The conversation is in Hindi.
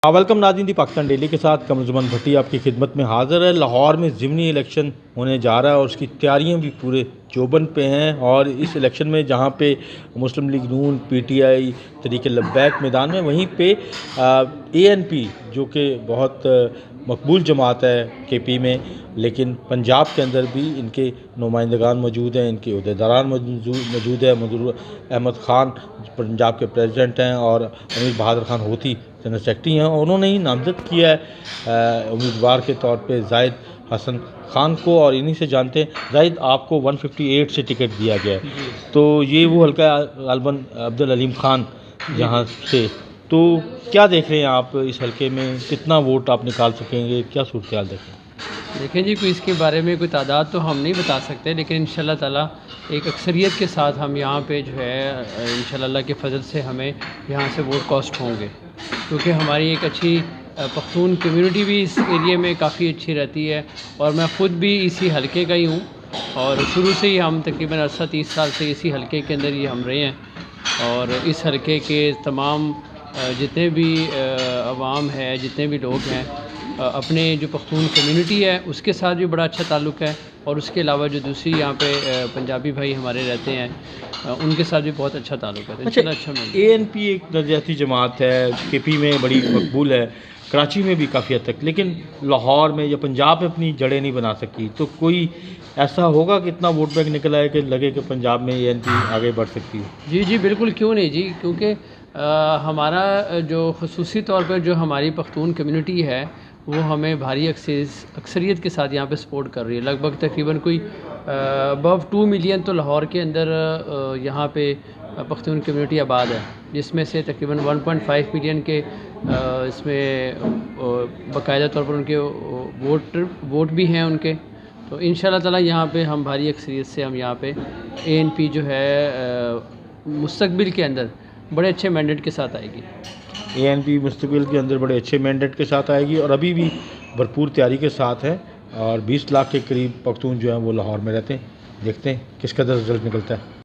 वेलकम नाज़रीन दी पाकिस्तान डेली के साथ कमरुज़्ज़मान भट्टी आपकी खिदमत में हाज़िर है। लाहौर में ज़िमनी इलेक्शन होने जा रहा है और उसकी तैयारियां भी पूरे जोबन पे हैं। और इस इलेक्शन में जहां पे मुस्लिम लीग नून, पीटीआई, तहरीक लब्बैक मैदान में, वहीं पे एएनपी जो कि बहुत मकबूल जमात है केपी में, लेकिन पंजाब के अंदर भी इनके नुमाइंदगान मौजूद हैं, इनके अहदेदारान मौजूद है। मजरूर अहमद ख़ान पंजाब के प्रेसिडेंट हैं और अमीर बहादुर खान होती जनरल सेक्रेटरी हैं। उन्होंने ही नामज़द किया है उम्मीदवार के तौर पे जाहिद हसन खान को, और इन्हीं से जानते हैं। जाहिद, आपको 158 से टिकट दिया गया है, तो ये वो हल्का गालिबन अब्दुल अलीम खान जहाँ से, तो क्या देख रहे हैं आप इस हल्के में, कितना वोट आप निकाल सकेंगे, क्या सूरत हाल देखें? देखें जी, कोई इसके बारे में कोई तादाद तो हम नहीं बता सकते, लेकिन इंशाल्लाह ताला एक अक्सरियत के साथ हम यहाँ पे जो है इंशाल्लाह अल्लाह के फजल से हमें यहाँ से वोट कास्ट होंगे, क्योंकि हमारी एक अच्छी पख्तून कम्युनिटी भी इस एरिया में काफ़ी अच्छी रहती है। और मैं ख़ुद भी इसी हलके का ही हूँ और शुरू से ही हम तकरीबन 30 साल से इसी हलके के अंदर ही हम रहे हैं। और इस हलके के तमाम जितने भी अवाम है, जितने भी लोग हैं, अपने जो पख्तून कम्युनिटी है उसके साथ भी बड़ा अच्छा ताल्लुक़ है। और उसके अलावा जो दूसरी यहाँ पे पंजाबी भाई हमारे रहते हैं उनके साथ भी बहुत अच्छा ताल्लुक़ है। अच्छा एएनपी एक नज़रियाती जमात है, केपी में बड़ी मकबूल है, कराची में भी काफ़ी हद तक, लेकिन लाहौर में या पंजाब में अपनी जड़ें नहीं बना सकी। तो कोई ऐसा होगा कि इतना वोट बैंक निकला है कि लगे कि पंजाब में एएनपी आगे बढ़ सकती है? जी बिल्कुल, क्यों नहीं जी, क्योंकि हमारा जो ख़ुसूसी तौर पर जो हमारी पख्तून कम्युनिटी है वो हमें भारी अक्सरियत के साथ यहाँ पे सपोर्ट कर रही है। लगभग तकरीबन कोई अबव 2 मिलियन तो लाहौर के अंदर यहाँ पे पख्तून कम्युनिटी आबाद है, जिसमें से तकरीबन 1.5 मिलियन के इसमें बाकायदा तौर पर उनके वोट भी हैं उनके। तो इंशाल्लाह ताला यहाँ पे हम भारी अक्सरियत से हम यहाँ पे एएनपी जो है मुस्तकबिल के अंदर बड़े अच्छे मैंडेट के साथ आएगी। एएनपी मुस्तकबिल के अंदर बड़े अच्छे मैंडेट के साथ आएगी और अभी भी भरपूर तैयारी के साथ है। और 20 लाख के करीब पख्तून जो हैं वो लाहौर में रहते हैं। देखते हैं किस कदर रिजल्ट निकलता है।